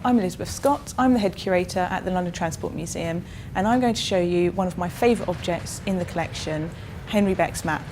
I'm Elizabeth Scott, I'm the head curator at the London Transport Museum, and I'm going to show you one of my favourite objects in the collection, Henry Beck's map.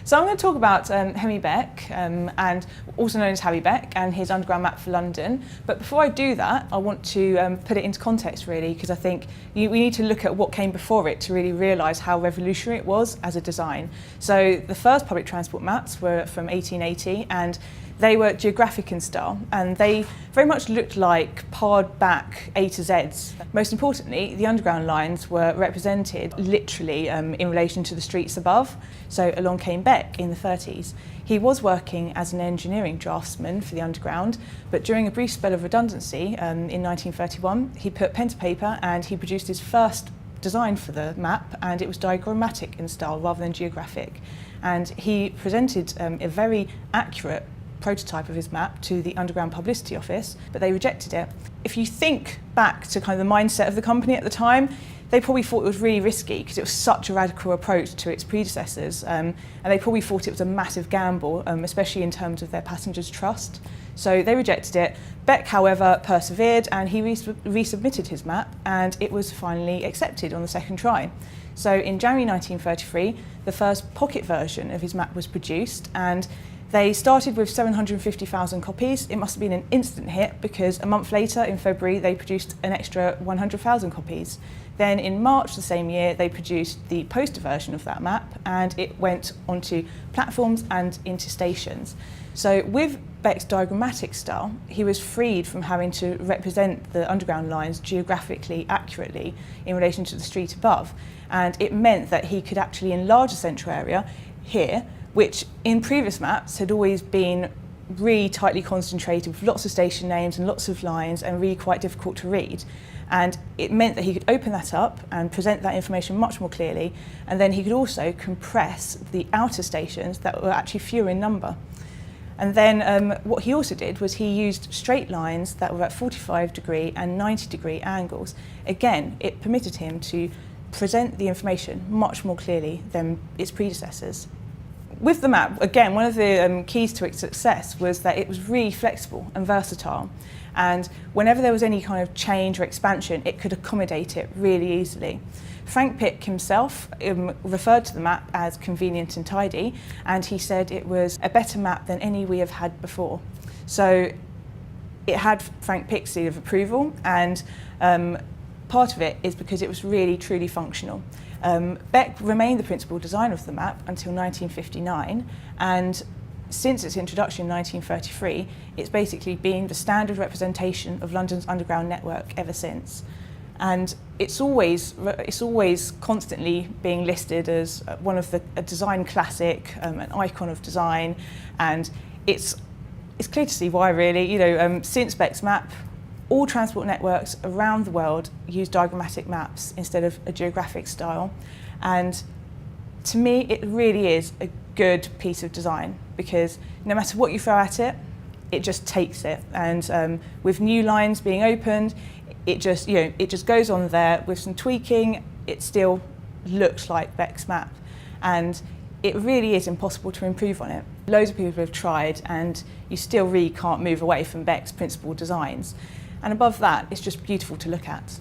So I'm going to talk about Henry Beck, and also known as Harry Beck, and his underground map for London. But before I do that, I want to put it into context really, because I think we need to look at what came before it to really realise how revolutionary it was as a design. So the first public transport maps were from 1880, and they were geographic in style, and they very much looked like pared back A to Zs. Most importantly, the underground lines were represented literally in relation to the streets above. So along came Beck in the 30s. He was working as an engineering draftsman for the underground, but during a brief spell of redundancy in 1931, he put pen to paper and he produced his first design for the map, and it was diagrammatic in style rather than geographic. And he presented a very accurate prototype of his map to the Underground Publicity Office, but they rejected it. If you think back to kind of the mindset of the company at the time, they probably thought it was really risky because it was such a radical approach to its predecessors, and they probably thought it was a massive gamble, especially in terms of their passengers' trust. So they rejected it. Beck, however, persevered, and he resubmitted his map, and it was finally accepted on the second try. So in January 1933, the first pocket version of his map was produced, and they started with 750,000 copies. It must have been an instant hit because a month later, in February, they produced an extra 100,000 copies. Then in March the same year, they produced the poster version of that map, and it went onto platforms and into stations. So with Beck's diagrammatic style, he was freed from having to represent the underground lines geographically accurately in relation to the street above. And it meant that he could actually enlarge the central area here, which in previous maps had always been really tightly concentrated with lots of station names and lots of lines and really quite difficult to read. And it meant that he could open that up and present that information much more clearly, and then he could also compress the outer stations that were actually fewer in number. And then what he also did was he used straight lines that were at 45-degree and 90-degree angles. Again, it permitted him to present the information much more clearly than its predecessors. With the map, again, one of the keys to its success was that it was really flexible and versatile. And whenever there was any kind of change or expansion, it could accommodate it really easily. Frank Pick himself referred to the map as convenient and tidy, and he said it was a better map than any we have had before. So it had Frank Pick's seal of approval, and part of it is because it was really, truly functional. Beck remained the principal designer of the map until 1959, and since its introduction in 1933, it's basically been the standard representation of London's underground network ever since. And it's always constantly being listed as one of a design classic, an icon of design, and it's clear to see why really. Since Beck's map, all transport networks around the world use diagrammatic maps instead of a geographic style. And to me, it really is a good piece of design because no matter what you throw at it, it just takes it. And with new lines being opened, it just goes on there with some tweaking. It still looks like Beck's map. And it really is impossible to improve on it. Loads of people have tried, and you still really can't move away from Beck's principal designs. And above that, it's just beautiful to look at.